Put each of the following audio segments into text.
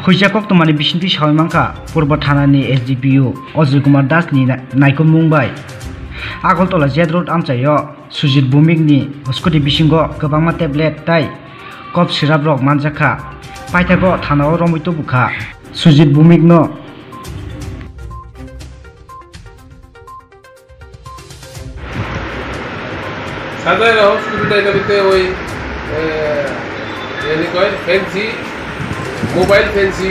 Huijakok to mani Bishinti Shawmanka, Purba Thanani SDPU, Ozil Kumar Das ni Naikon Mumbai. Agoltola Z Road Amchayo, Sujit Bumigni, Scotty Bishingo, Kabama Tablet Tai, Kop Sirab Rock Manjaka, Paitago Thanao Romito Buka, Sujit Bumigno. সাধারণ hospital এটাতে ওই any কয় fancy mobile fancy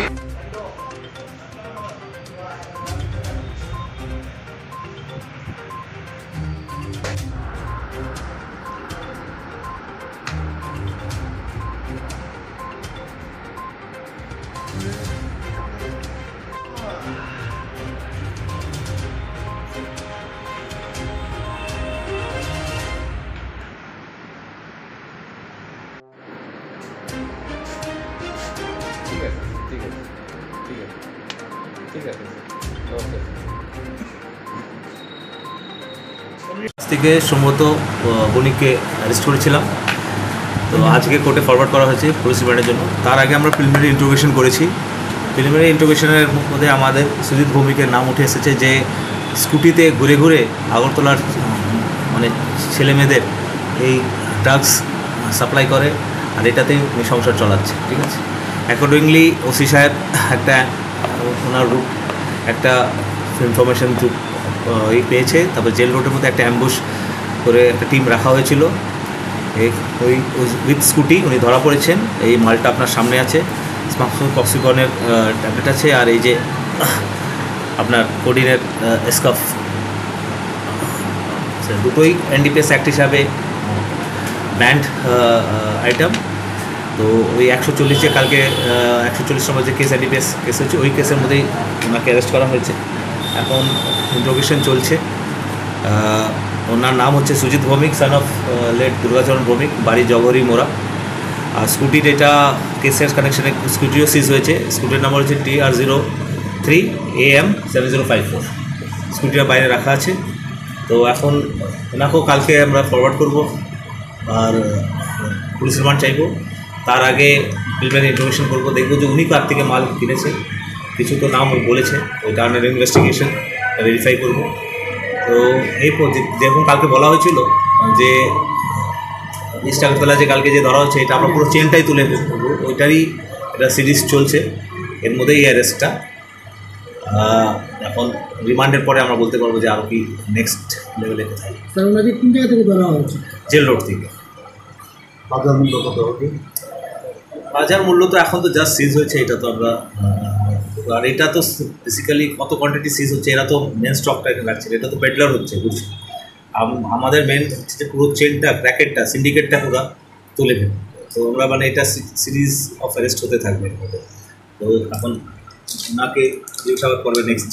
থেকে সম্ভবত বণিককে arrest করেছিলাম, তো আজকে কোর্টে ফরওয়ার্ড করা হয়েছে পুলিশ রিমান্ডের জন্য। তার আগে আমরা প্রিলিমিনারি ইন্টারোগেশন করেছি। প্রিলিমিনারি ইন্টারোগেশনের মধ্যে আমাদের সুজিত ভৌমিকের নাম উঠে এসেছে, যে স্কুটিতে ঘুরে ঘুরে আগরতলার মানে ছেলেমেয়েদের এই ড্রাগস সাপ্লাই করে, আর এটাতেই উনি সংসার চালাচ্ছে। ঠিক আছে, অ্যাকর্ডিংলি ওসি সাহেব একটা ওনার একটা ইনফরমেশন পেয়েছে, তারপর জেল রোডের মধ্যে একটা অ্যাম্বুশ করে একটা টিম রাখা হয়েছিল। ওই উইথ স্কুটি উনি ধরা পড়েছেন। এই মালটা আপনার সামনে আছে, কক্সিকনের ট্যাবলেট আছে, আর এই যে আপনার কোডিনের স্কাফ, দুটোই এনডিপিএস অ্যাক্ট হিসাবে ব্যান্ড আইটেম। তো ওই 140 যে কালকে 140 নম্বর যে কেস এনডিপিএস কেস হচ্ছে, ওই কেসের মধ্যেই ওনাকে অ্যারেস্ট করা হয়েছে। এখন ইন্টারোগেশন চলছে। ওনার নাম হচ্ছে Sujit Bhowmick, son of late Durgacharan Bhowmick, বাড়ি জগহরি মোড়া। আর স্কুটির এটা কেসের কানেকশানে স্কুটিও সিজ হয়েছে। স্কুটির নাম্বার হচ্ছে TR03 AM 7054। স্কুটিটা বাইরে রাখা আছে। তো এখন ওনাকেও কালকে আমরা ফরওয়ার্ড করব আর পুলিশ রিমান্ড চাইবো। তার আগে প্রিলিমিনারি ইন্টারোগেশন করবো, দেখবো যে উনি কার থেকে মাল কিনেছে। কিছু তো নাম বলেছে, ওইটা আন্ডার ইনভেস্টিগেশন ভেরিফাই করব। তো এই যেরকম কালকে বলা হয়েছিল যে ইস্ট আগরতলা যে কালকে যে ধরা হচ্ছে, এটা আমরা পুরো চেনটাই তুলে ফেলবো, ওইটারই এটা সিরিজ চলছে। এর মধ্যেই এই অ্যারেস্টটা। এখন রিমান্ডের পরে আমরা বলতে পারবো যে আরও কি নেক্সট লেভেলে কোথায়। কোন জায়গা থেকে ধরা হয়েছে? জেল রোড থেকে। বাজার মূল্য কত হবে? বাজার মূল্য তো এখন তো জাস্ট সিজ হয়েছে, এটা তো আমরা, আর এটা তো বেসিক্যালি কত কোয়ান্টিটি সিজ হচ্ছে, এরা তো মেন স্টকটা এখানে রাখছে, এটা তো পেডলার হচ্ছে বুঝছি। আমাদের মেন হচ্ছে যে পুরো চেনটা, র্যাকেটটা, সিন্ডিকেটটা পুরো তুলে ফেলে। তো আমরা মানে এটা সিরিজ অফ অ্যারেস্ট হতে থাকবে। তো এখন ওনাকে জিজ্ঞাসাবাদ করবে নেক্সট।